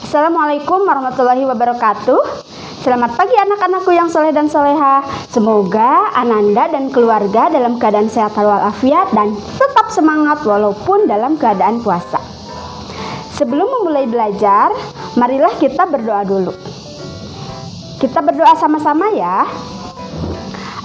Assalamualaikum warahmatullahi wabarakatuh. Selamat pagi anak-anakku yang soleh dan soleha. Semoga Ananda dan keluarga dalam keadaan sehat walafiat dan tetap semangat walaupun dalam keadaan puasa. Sebelum memulai belajar, marilah kita berdoa dulu. Kita berdoa sama-sama ya.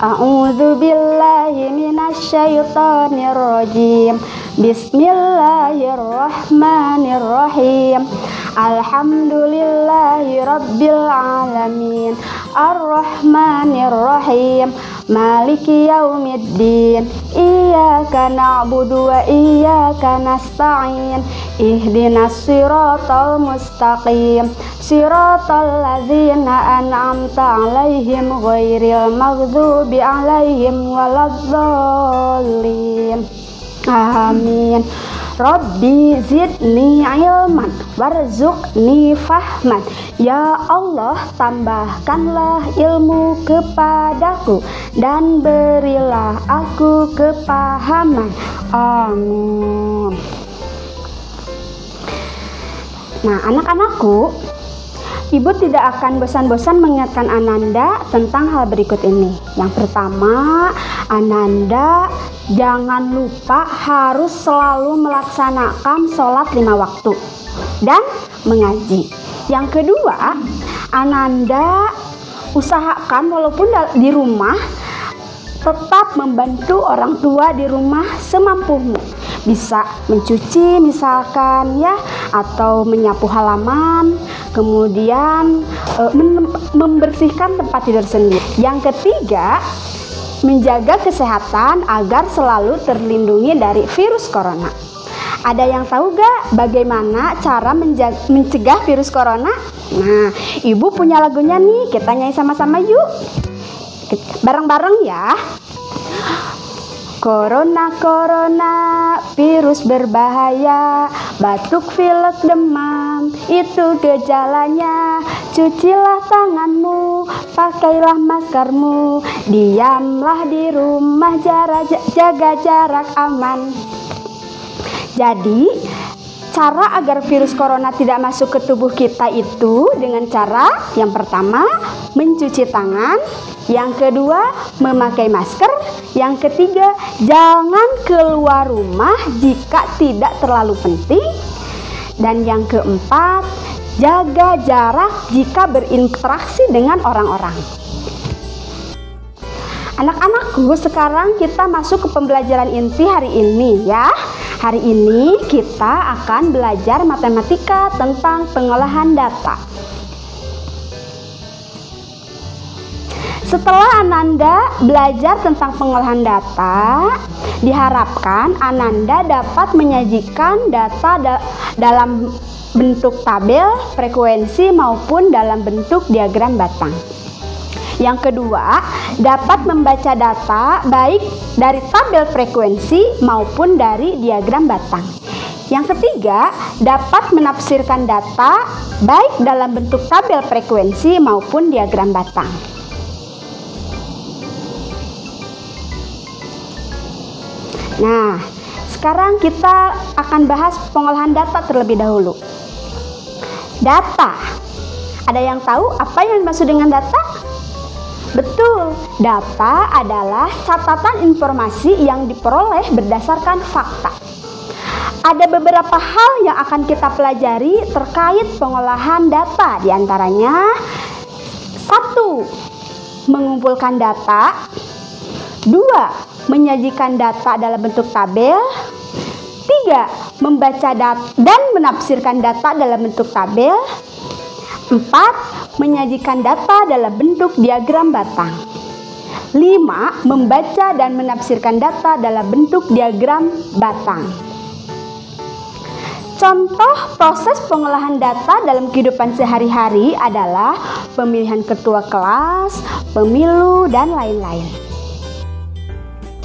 A'udzubillahi minasyaitonirrajim. Bismillahirrahmanirrahim. Alhamdulillahi rabbil alamin. Ar-Rahmanirrahim. Maliki yaumiddin. Iyyaka na'budu wa iyyaka nasta'in. Ihdinas siratal mustaqim. Siratal ladzina an'amta 'alaihim ghairil maghdubi 'alaihim waladdallin. Amin. Rabbi zidni ilman warzuqni fahman. Ya Allah, tambahkanlah ilmu kepadaku dan berilah aku kepahaman. Amin. Nah, anak-anakku, Ibu tidak akan bosan-bosan mengingatkan Ananda tentang hal berikut ini. Yang pertama, Ananda jangan lupa harus selalu melaksanakan sholat 5 waktu dan mengaji. Yang kedua, Ananda usahakan walaupun di rumah tetap membantu orang tua di rumah semampumu. Bisa mencuci misalkan ya, atau menyapu halaman, kemudian membersihkan tempat tidur sendiri. Yang ketiga, menjaga kesehatan agar selalu terlindungi dari virus corona. Ada yang tahu gak bagaimana cara mencegah virus corona? Nah, Ibu punya lagunya nih, kita nyanyi sama-sama yuk. Bareng-bareng ya. Corona, virus berbahaya, batuk, pilek, demam, itu gejalanya. Cucilah tanganmu, pakailah maskermu, diamlah di rumah, jaga jarak aman. Jadi, cara agar virus corona tidak masuk ke tubuh kita itu dengan cara yang pertama, mencuci tangan. Yang kedua, memakai masker. Yang ketiga, jangan keluar rumah jika tidak terlalu penting. Dan yang keempat, jaga jarak jika berinteraksi dengan orang-orang. Anak-anakku, sekarang kita masuk ke pembelajaran inti hari ini ya. Hari ini kita akan belajar matematika tentang pengolahan data. Setelah Ananda belajar tentang pengolahan data, diharapkan Ananda dapat menyajikan data dalam bentuk tabel, frekuensi maupun dalam bentuk diagram batang. Yang kedua, dapat membaca data baik dari tabel frekuensi maupun dari diagram batang. Yang ketiga, dapat menafsirkan data baik dalam bentuk tabel frekuensi maupun diagram batang. Nah, sekarang kita akan bahas pengolahan data terlebih dahulu. Data. Ada yang tahu apa yang dimaksud dengan data? Betul, data adalah catatan informasi yang diperoleh berdasarkan fakta. Ada beberapa hal yang akan kita pelajari terkait pengolahan data. Di antaranya, 1. Mengumpulkan data. 2. Menyajikan data dalam bentuk tabel. 3. Membaca data dan menafsirkan data dalam bentuk tabel. 4. Menyajikan data dalam bentuk diagram batang. 5. Membaca dan menafsirkan data dalam bentuk diagram batang. Contoh proses pengolahan data dalam kehidupan sehari-hari adalah pemilihan ketua kelas, pemilu, dan lain-lain.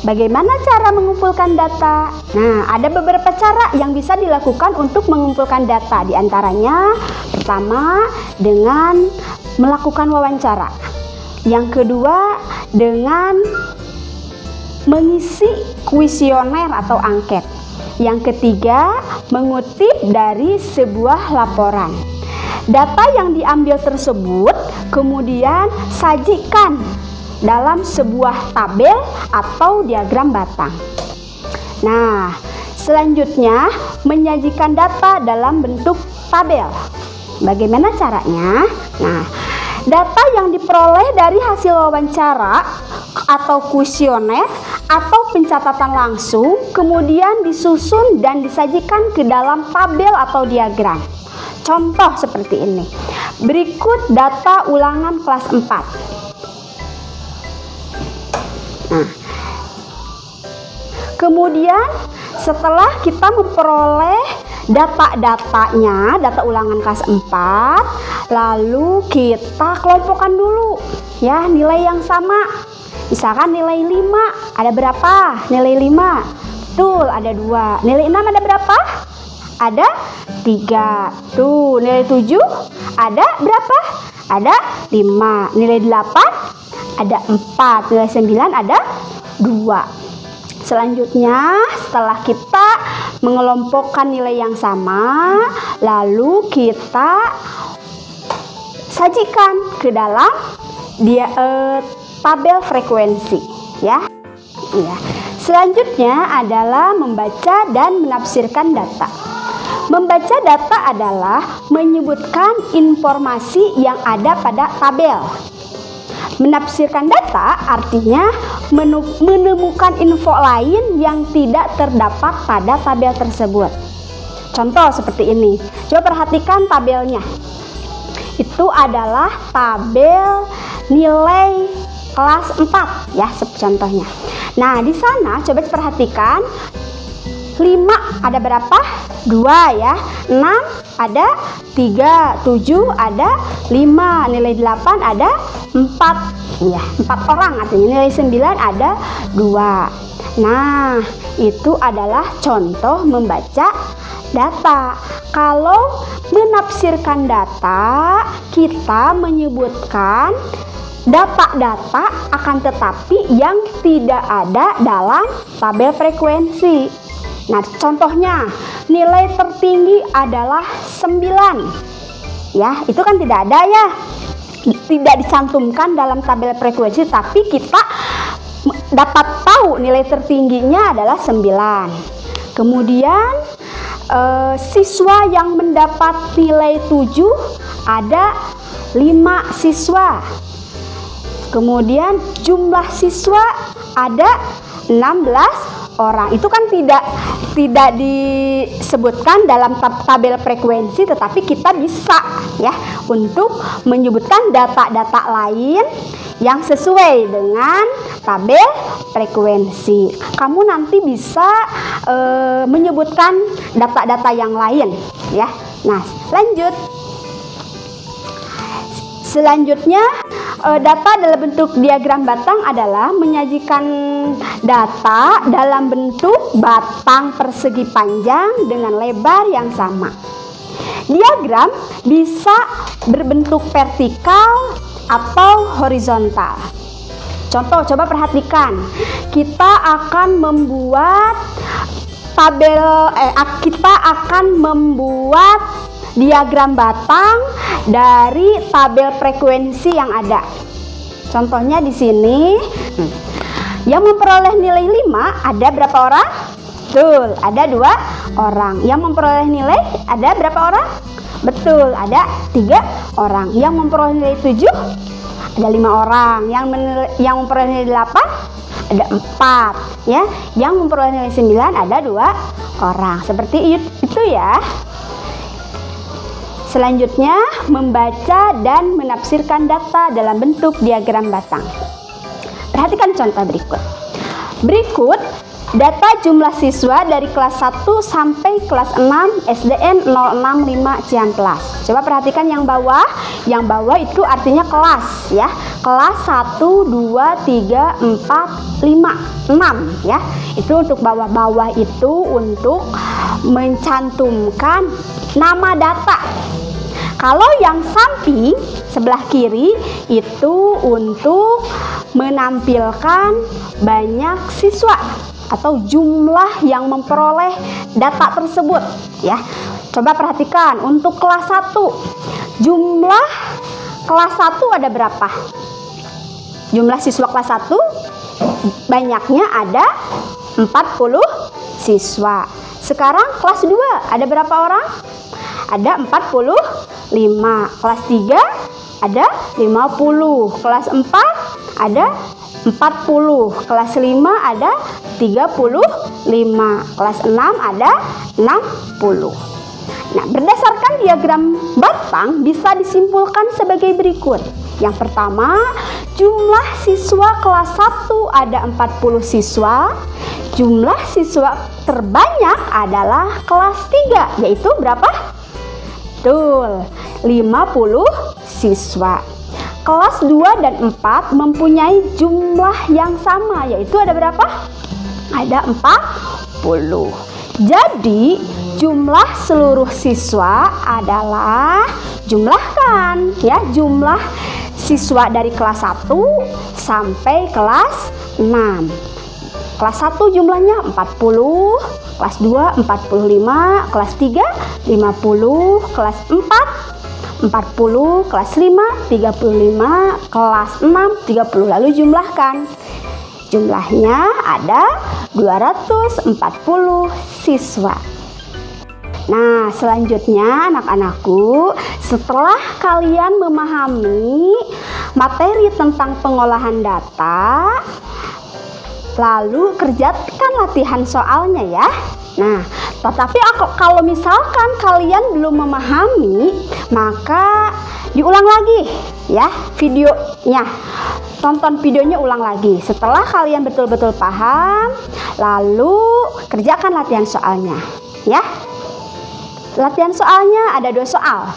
Bagaimana cara mengumpulkan data? Nah, ada beberapa cara yang bisa dilakukan untuk mengumpulkan data. Di antaranya, pertama, dengan melakukan wawancara. Yang kedua, dengan mengisi kuesioner atau angket. Yang ketiga, mengutip dari sebuah laporan. data yang diambil tersebut kemudian sajikan dalam sebuah tabel atau diagram batang. Nah, selanjutnya menyajikan data dalam bentuk tabel. Bagaimana caranya? Nah, data yang diperoleh dari hasil wawancara atau kuesioner atau pencatatan langsung kemudian disusun dan disajikan ke dalam tabel atau diagram. Contoh seperti ini. Berikut data ulangan kelas 4. Nah, kemudian setelah kita memperoleh data-datanya, data ulangan kelas 4, lalu kita kelompokkan dulu ya nilai yang sama. Misalkan nilai 5 ada berapa? Nilai 5 betul ada 2. Nilai 6 ada berapa? Ada 3. Tuh, nilai 7 ada berapa? Ada 5. Nilai 8 ada 4. Nilai 9 ada 2. Selanjutnya, setelah kita mengelompokkan nilai yang sama, lalu kita sajikan ke dalam tabel frekuensi, ya. Iya. Selanjutnya adalah membaca dan menafsirkan data. Membaca data adalah menyebutkan informasi yang ada pada tabel. Menafsirkan data artinya menemukan info lain yang tidak terdapat pada tabel tersebut. Contoh seperti ini. Coba perhatikan tabelnya. Itu adalah tabel nilai kelas 4 ya, contohnya. Nah, di sana coba perhatikan 5 ada berapa? 2 ya. 6 ada 3, 7 ada 5, nilai 8 ada 4. Ya, 4 orang artinya. Nilai 9 ada 2. Nah, itu adalah contoh membaca data. Kalau menafsirkan data, kita menyebutkan data-data akan tetapi yang tidak ada dalam tabel frekuensi. Nah, contohnya nilai tertinggi adalah 9. Ya, itu kan tidak ada ya. Tidak dicantumkan dalam tabel frekuensi, tapi kita dapat tahu nilai tertingginya adalah 9. Kemudian siswa yang mendapat nilai 7 ada 5 siswa. Kemudian jumlah siswa ada 16 orang. Itu kan tidak disebutkan dalam tabel frekuensi, tetapi kita bisa ya untuk menyebutkan data-data lain yang sesuai dengan tabel frekuensi. Kamu nanti bisa menyebutkan data-data yang lain ya. Nah, lanjut. Selanjutnya, data dalam bentuk diagram batang adalah menyajikan data dalam bentuk batang persegi panjang dengan lebar yang sama. Diagram bisa berbentuk vertikal atau horizontal. Contoh, coba perhatikan. Kita akan membuat diagram batang dari tabel frekuensi yang ada. Contohnya di sini, yang memperoleh nilai 5 ada berapa orang? Betul, ada 2 orang. Yang memperoleh nilai ada berapa orang? Betul, ada 3 orang. Yang memperoleh nilai 7 ada 5 orang. Yang memperoleh nilai 8 ada 4 ya. Yang memperoleh nilai 9 ada 2 orang. Seperti itu ya. Selanjutnya, membaca dan menafsirkan data dalam bentuk diagram batang. Perhatikan contoh berikut. Berikut data jumlah siswa dari kelas 1 sampai kelas 6 SDN 065 Ciamplas. Coba perhatikan yang bawah. Yang bawah itu artinya kelas ya. Kelas 1, 2, 3, 4, 5, 6 ya. Itu untuk bawah-bawah itu untuk mencantumkan nama data. Kalau yang samping sebelah kiri itu untuk menampilkan banyak siswa atau jumlah yang memperoleh data tersebut ya. Coba perhatikan untuk kelas 1. Jumlah kelas 1 ada berapa? Jumlah siswa kelas 1 banyaknya ada 40 siswa. Sekarang kelas 2 ada berapa orang? Ada 45. Kelas 3 ada 50. Kelas 4 ada 40. Kelas 5 ada 35. Kelas 6 ada 60. Nah, berdasarkan diagram batang bisa disimpulkan sebagai berikut. Yang pertama, jumlah siswa kelas 1 ada 40 siswa. Jumlah siswa terbanyak adalah kelas 3, yaitu berapa? Betul, 50 siswa. Kelas 2 dan 4 mempunyai jumlah yang sama, yaitu ada berapa? Ada 40. Jadi, jumlah seluruh siswa adalah, jumlahkan ya, jumlah siswa dari kelas 1 sampai kelas 6. Kelas 1 jumlahnya 40, kelas 2 45, kelas 3 50, kelas 4 40, kelas 5 35, kelas 6 30. Lalu jumlahkan. Jumlahnya ada 240 siswa. Nah, selanjutnya anak-anakku, setelah kalian memahami materi tentang pengolahan data, lalu kerjakan latihan soalnya ya. Nah, tetapi kalau misalkan kalian belum memahami, maka diulang lagi ya videonya. Tonton videonya ulang lagi. Setelah kalian betul-betul paham, lalu kerjakan latihan soalnya ya. Latihan soalnya ada 2 soal.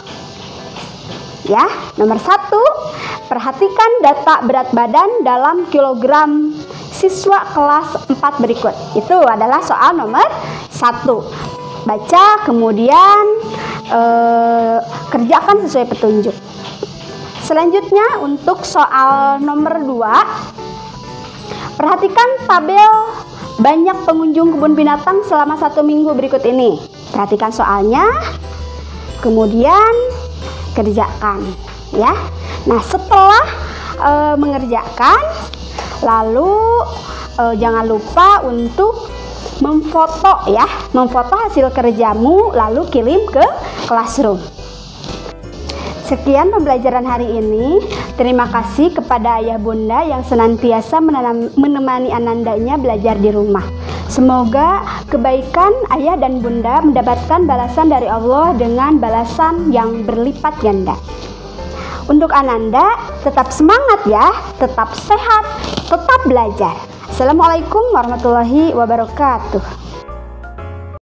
Ya, nomor 1, perhatikan data berat badan dalam kilogram siswa kelas 4 berikut. Itu adalah soal nomor 1. Baca, kemudian kerjakan sesuai petunjuk. Selanjutnya untuk soal nomor 2, perhatikan tabel banyak pengunjung kebun binatang selama 1 minggu berikut ini. Perhatikan soalnya, kemudian kerjakan ya. Nah, setelah mengerjakan, lalu jangan lupa untuk memfoto ya, memfoto hasil kerjamu lalu kirim ke classroom. Sekian pembelajaran hari ini. Terima kasih kepada ayah bunda yang senantiasa menemani anandanya belajar di rumah. Semoga kebaikan ayah dan bunda mendapatkan balasan dari Allah dengan balasan yang berlipat ganda. Untuk Ananda, tetap semangat ya, tetap sehat, tetap belajar. Assalamualaikum warahmatullahi wabarakatuh.